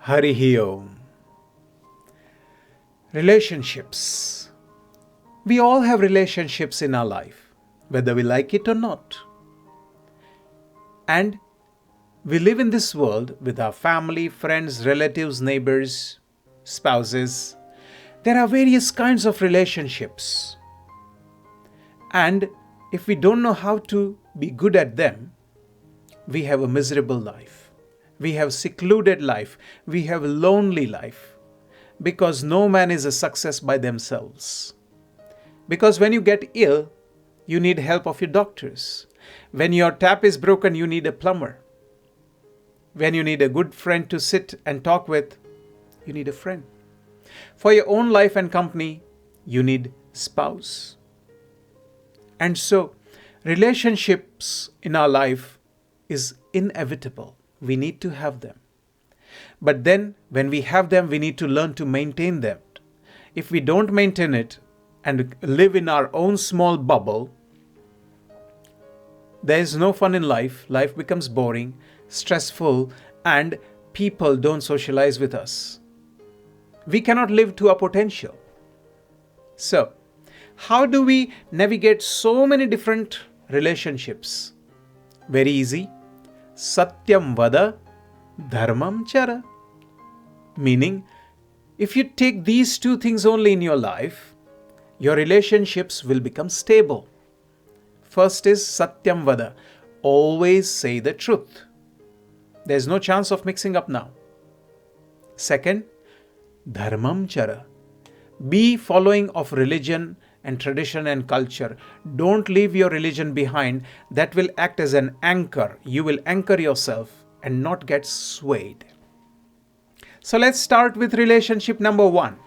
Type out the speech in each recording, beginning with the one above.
Harihi Om. Relationships. We all have relationships in our life, whether we like it or not. And we live in this world with our family, friends, relatives, neighbors, spouses. There are various kinds of relationships. And if we don't know how to be good at them, we have a miserable life. We have secluded life. We have a lonely life. Because no man is a success by themselves. Because when you get ill, you need help of your doctors. When your tap is broken, you need a plumber. When you need a good friend to sit and talk with, you need a friend. For your own life and company, you need spouse. And so, relationships in our life is inevitable. We need to have them. But then, when we have them, we need to learn to maintain them. If we don't maintain it and live in our own small bubble, there is no fun in life. Life becomes boring, stressful, and people don't socialize with us. We cannot live to our potential. So, how do we navigate so many different relationships? Very easy. Satyam vada, dharmam chara. Meaning, if you take these two things only in your life, your relationships will become stable. First is Satyam vada. Always say the truth. There's no chance of mixing up now. Second, dharmam chara. Be following of religion and tradition and culture. Don't leave your religion behind. That will act as an anchor. You will anchor yourself and not get swayed. So let's start with relationship number 1.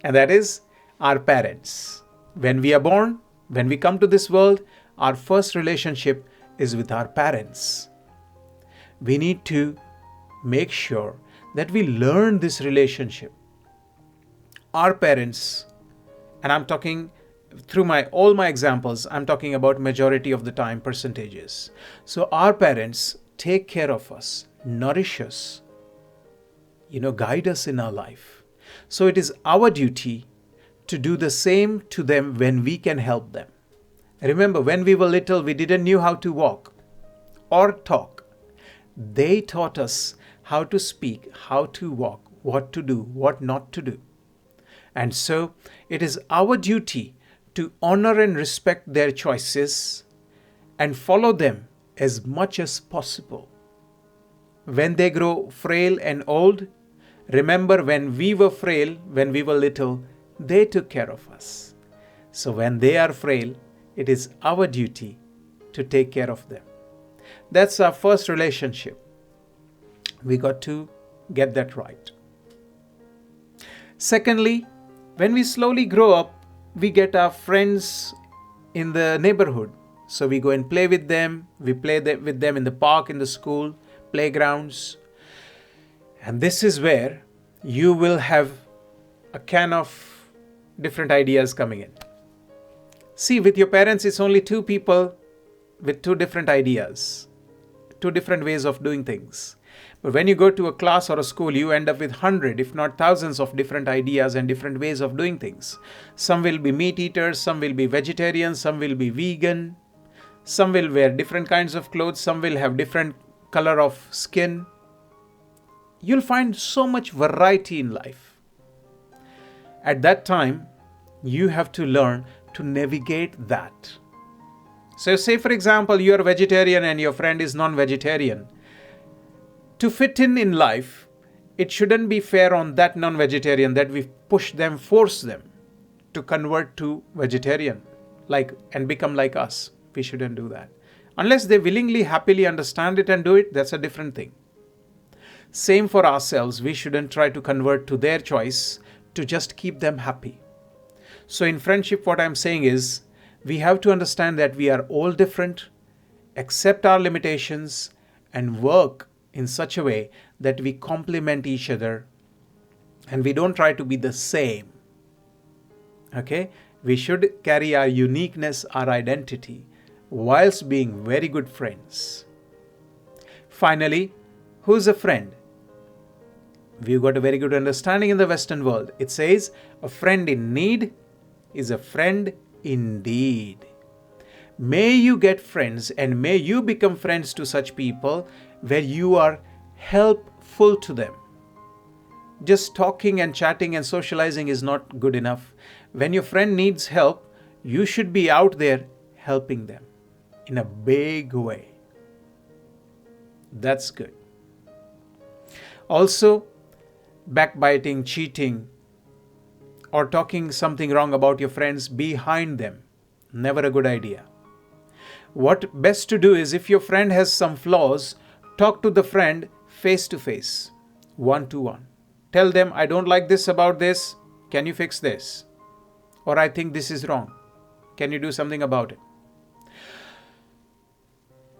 And that is our parents. When we are born, when we come to this world, our first relationship is with our parents. We need to make sure that we learn this relationship. Our parents, and I'm talking through all my examples, I'm talking about majority of the time percentages. So our parents take care of us, nourish us, guide us in our life. So it is our duty to do the same to them when we can help them. Remember, when we were little, we didn't know how to walk or talk. They taught us how to speak, how to walk, what to do, what not to do. And so, it is our duty to honor and respect their choices and follow them as much as possible. When they grow frail and old, remember when we were frail, when we were little, they took care of us. So when they are frail, it is our duty to take care of them. That's our first relationship. We got to get that right. Secondly, when we slowly grow up, we get our friends in the neighborhood. So we go and play with them. We play with them in the park, in the school, playgrounds. And this is where you will have a can of different ideas coming in. See, with your parents, it's only 2 people with 2 different ideas, 2 different ways of doing things. But when you go to a class or a school, you end up with 100, if not thousands of different ideas and different ways of doing things. Some will be meat eaters, some will be vegetarians, some will be vegan, some will wear different kinds of clothes, some will have different color of skin. You'll find so much variety in life. At that time, you have to learn to navigate that. So say, for example, you're a vegetarian and your friend is non-vegetarian. To fit in life, it shouldn't be fair on that non-vegetarian that we push them, force them to convert to vegetarian and become like us. We shouldn't do that. Unless they willingly, happily understand it and do it, that's a different thing. Same for ourselves. We shouldn't try to convert to their choice to just keep them happy. So in friendship, what I'm saying is, we have to understand that we are all different, accept our limitations, and work in such a way that we complement each other and we don't try to be the same. Okay? We should carry our uniqueness, our identity, whilst being very good friends. Finally, who's a friend? We've got a very good understanding in the Western world. It says, a friend in need is a friend indeed. May you get friends and may you become friends to such people where you are helpful to them. Just talking and chatting and socializing is not good enough. When your friend needs help, you should be out there helping them in a big way. That's good. Also, backbiting, cheating, or talking something wrong about your friends behind them, never a good idea. What best to do is, if your friend has some flaws, talk to the friend face to face, one to one. Tell them, I don't like this about this. Can you fix this? Or I think this is wrong. Can you do something about it?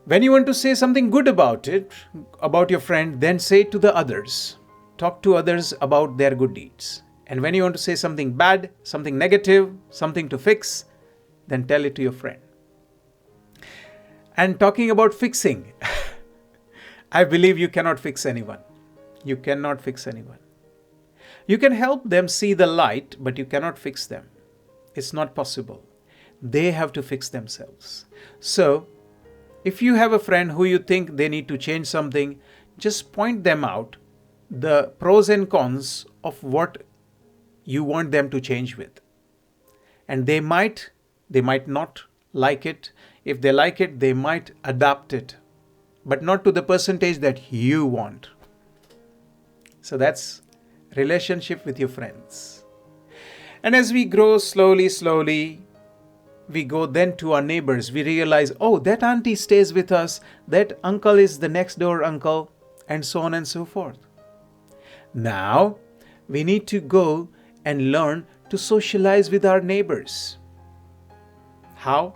When you want to say something good about it, about your friend, then say it to the others. Talk to others about their good deeds. And when you want to say something bad, something negative, something to fix, then tell it to your friend. And talking about fixing, I believe you cannot fix anyone. You cannot fix anyone. You can help them see the light, but you cannot fix them. It's not possible. They have to fix themselves. So, if you have a friend who you think they need to change something, just point them out the pros and cons of what you want them to change with. And they might not like it. If they like it, they might adapt it, but not to the percentage that you want. So that's relationship with your friends. And as we grow slowly, we go then to our neighbors. We realize, oh, that auntie stays with us, that uncle is the next door uncle, and so on and so forth. Now, we need to go and learn to socialize with our neighbors. How?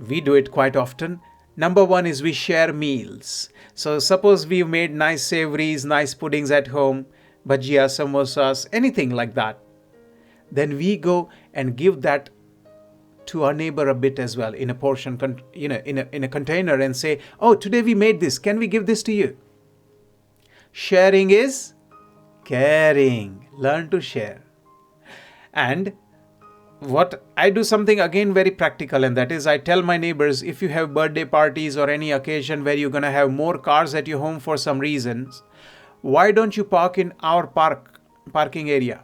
We do it quite often. Number one is we share meals. So suppose we've made nice savories, nice puddings at home, bhajia, samosas, anything like that. Then we go and give that to our neighbor a bit as well in a portion, in a container, and say, oh, today we made this. Can we give this to you? Sharing is caring. Learn to share. And what I do something again very practical, and that is I tell my neighbors, if you have birthday parties or any occasion where you're going to have more cars at your home for some reasons, why don't you park in our parking area?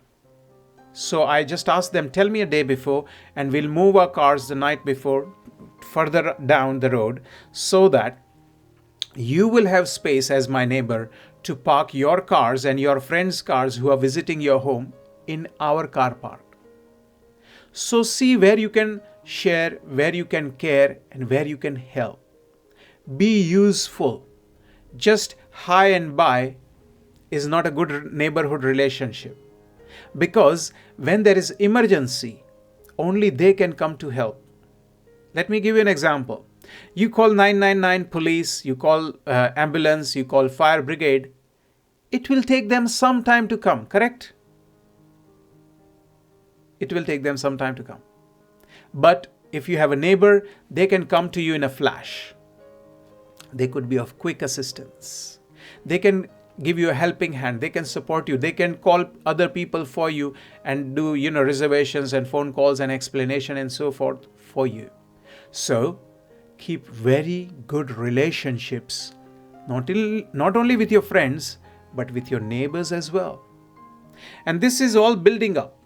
So I just ask them, tell me a day before, and we'll move our cars the night before further down the road so that you will have space as my neighbor to park your cars and your friends' cars who are visiting your home in our car park. So see where you can share, where you can care, and where you can help. Be useful. Just hi and bye is not a good neighborhood relationship. Because when there is emergency, only they can come to help. Let me give you an example. You call 999 police, you call ambulance, you call fire brigade. It will take them some time to come, correct? It will take them some time to come. But if you have a neighbor, they can come to you in a flash. They could be of quick assistance. They can give you a helping hand. They can support you. They can call other people for you and do, reservations and phone calls and explanation and so forth for you. So keep very good relationships, not only with your friends, but with your neighbors as well. And this is all building up.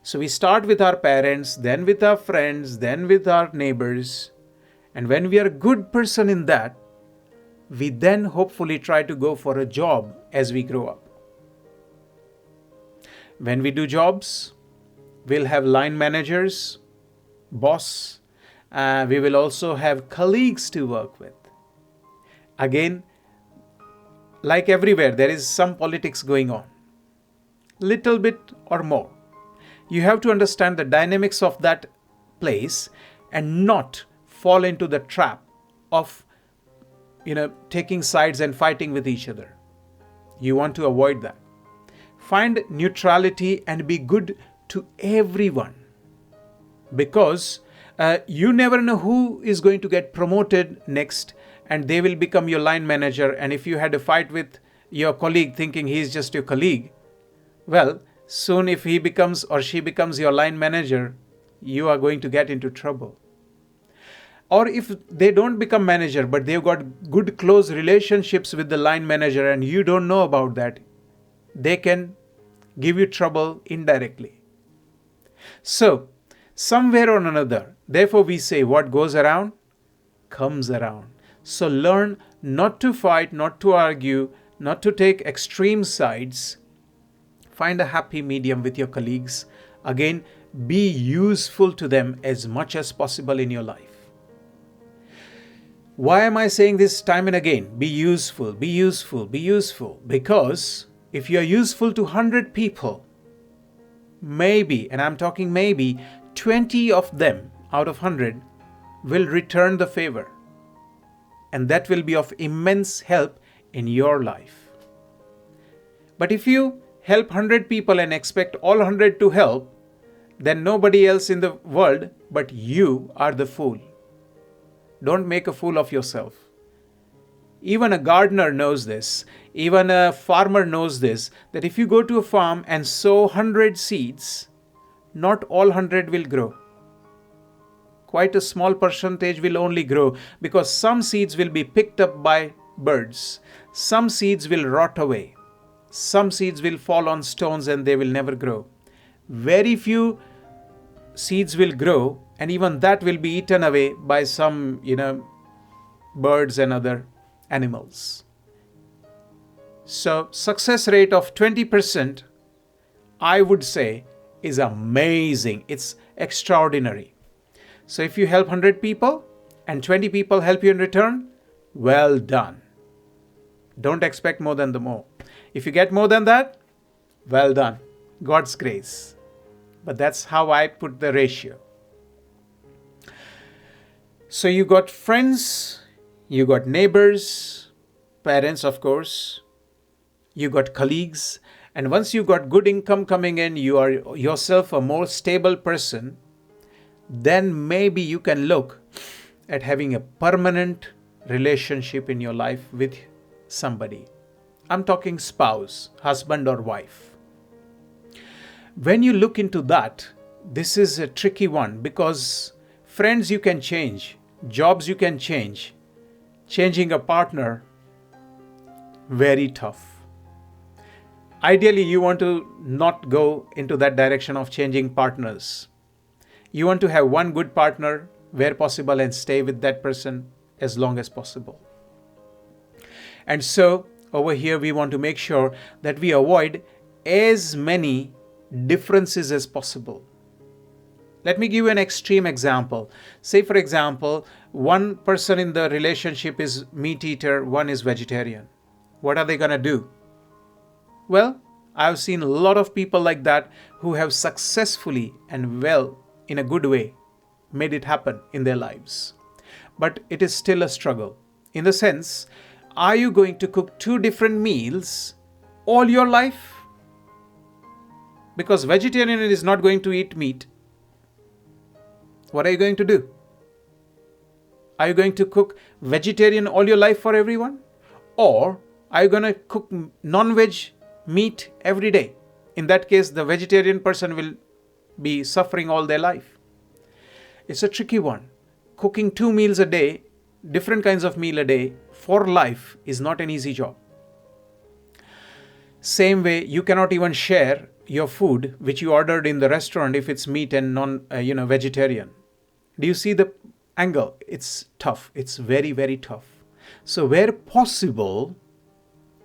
So we start with our parents, then with our friends, then with our neighbors. And when we are a good person in that, we then hopefully try to go for a job as we grow up. When we do jobs, we'll have line managers, boss. We will also have colleagues to work with. Again, like everywhere, there is some politics going on. Little bit or more. You have to understand the dynamics of that place and not fall into the trap of taking sides and fighting with each other. You want to avoid that. Find neutrality and be good to everyone. Because you never know who is going to get promoted next and they will become your line manager. And if you had a fight with, your colleague thinking he is just your colleague, well, soon if he becomes or she becomes your line manager, you are going to get into trouble. Or if they don't become manager, but they've got good close relationships with the line manager and you don't know about that, they can give you trouble indirectly. So, somewhere or another, therefore we say what goes around comes around. So learn not to fight, not to argue, not to take extreme sides. Find a happy medium with your colleagues. Again, be useful to them as much as possible in your life. Why am I saying this time and again? Be useful, be useful, be useful. Because if you are useful to 100 people, maybe, and I'm talking maybe, 20 of them out of 100 will return the favor. And that will be of immense help in your life. But if you help 100 people and expect all 100 to help, then nobody else in the world but you are the fool. Don't make a fool of yourself. Even a gardener knows this. Even a farmer knows this, that if you go to a farm and sow 100 seeds, not all 100 will grow. Quite a small percentage will only grow because some seeds will be picked up by birds. Some seeds will rot away. Some seeds will fall on stones and they will never grow. Very few seeds will grow, and even that will be eaten away by some, birds and other animals. So, success rate of 20%, I would say, is amazing. It's extraordinary. So if you help 100 people and 20 people help you in return, well done. Don't expect more than the more. If you get more than that, well done. God's grace. But that's how I put the ratio. So you got friends, you got neighbors, parents of course, you got colleagues, and once you got good income coming in, you are yourself a more stable person, then maybe you can look at having a permanent relationship in your life with somebody. I'm talking spouse, husband or wife. When you look into that, this is a tricky one because friends you can change, jobs you can change, changing a partner, very tough. Ideally, you want to not go into that direction of changing partners. You want to have one good partner where possible and stay with that person as long as possible. And so, over here, we want to make sure that we avoid as many differences as possible. Let me give you an extreme example. Say, for example, one person in the relationship is meat eater, one is vegetarian. What are they going to do? Well, I've seen a lot of people like that who have successfully and well, in a good way, made it happen in their lives. But it is still a struggle. In the sense, are you going to cook 2 different meals all your life? Because vegetarian is not going to eat meat. What are you going to do? Are you going to cook vegetarian all your life for everyone? Or are you going to cook non-veg meat every day? In that case, the vegetarian person will be suffering all their life. It's a tricky one. Cooking 2 meals a day, different kinds of meal a day for life is not an easy job. Same way, you cannot even share your food which you ordered in the restaurant if it's meat and vegetarian. Do you see the angle? It's tough. It's very, very tough. So where possible,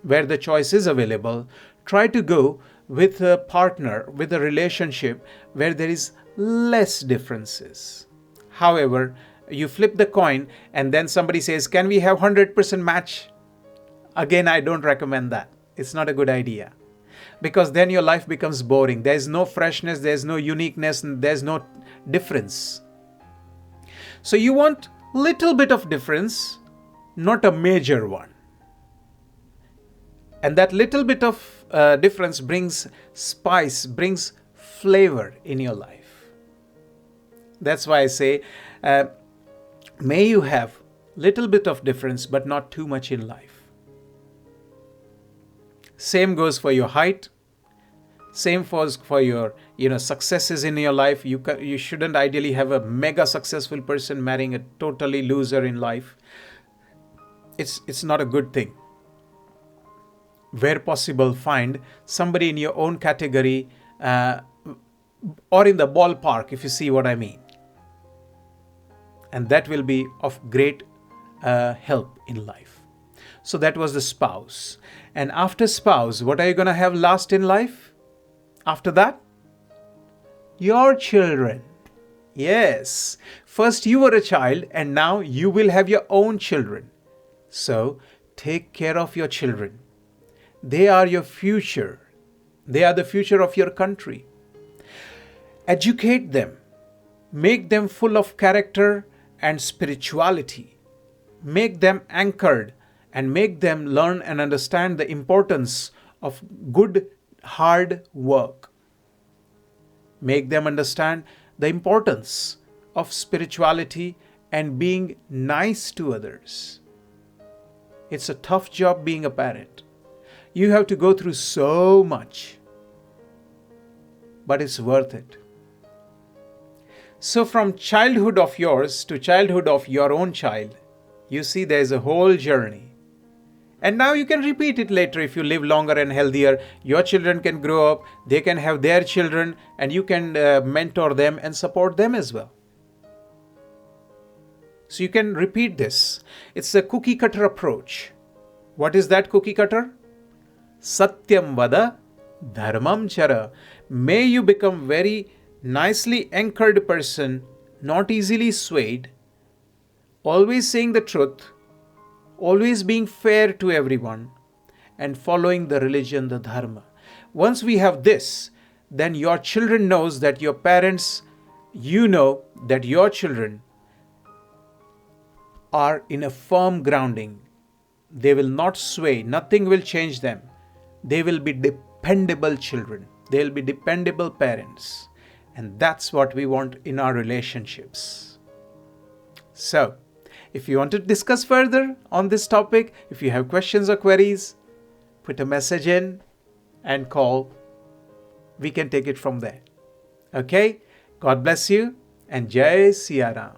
where the choice is available, try to go with a partner, with a relationship where there is less differences. However, you flip the coin and then somebody says, can we have 100% match? Again, I don't recommend that. It's not a good idea. Because then your life becomes boring. There's no freshness, there's no uniqueness, and there's no difference. So you want little bit of difference, not a major one. And that little bit of difference brings spice, brings flavor in your life. That's why I say, may you have little bit of difference, but not too much in life. Same goes for your height. Same for your successes in your life. You shouldn't ideally have a mega successful person marrying a totally loser in life. It's not a good thing. Where possible, find somebody in your own category or in the ballpark, if you see what I mean. And that will be of great help in life. So that was the spouse. And after spouse, what are you going to have last in life? After that? Your children. Yes. First you were a child and now you will have your own children. So take care of your children. They are your future. They are the future of your country. Educate them. Make them full of character and spirituality. Make them anchored and make them learn and understand the importance of good, hard work. Make them understand the importance of spirituality and being nice to others. It's a tough job being a parent. You have to go through so much, but it's worth it. So from childhood of yours to childhood of your own child, you see there's a whole journey. And now you can repeat it later if you live longer and healthier. Your children can grow up, they can have their children, and you can mentor them and support them as well. So you can repeat this. It's a cookie cutter approach. What is that cookie cutter? Satyam vada, dharmam chara. May you become very nicely anchored person, not easily swayed, always saying the truth, always being fair to everyone, and following the religion, the dharma. Once we have this, then your children knows that your parents, you know that your children are in a firm grounding. They will not sway. Nothing will change them. They will be dependable children. They will be dependable parents. And that's what we want in our relationships. So, if you want to discuss further on this topic, if you have questions or queries, put a message in and call. We can take it from there. Okay? God bless you and Jai Siya Ram.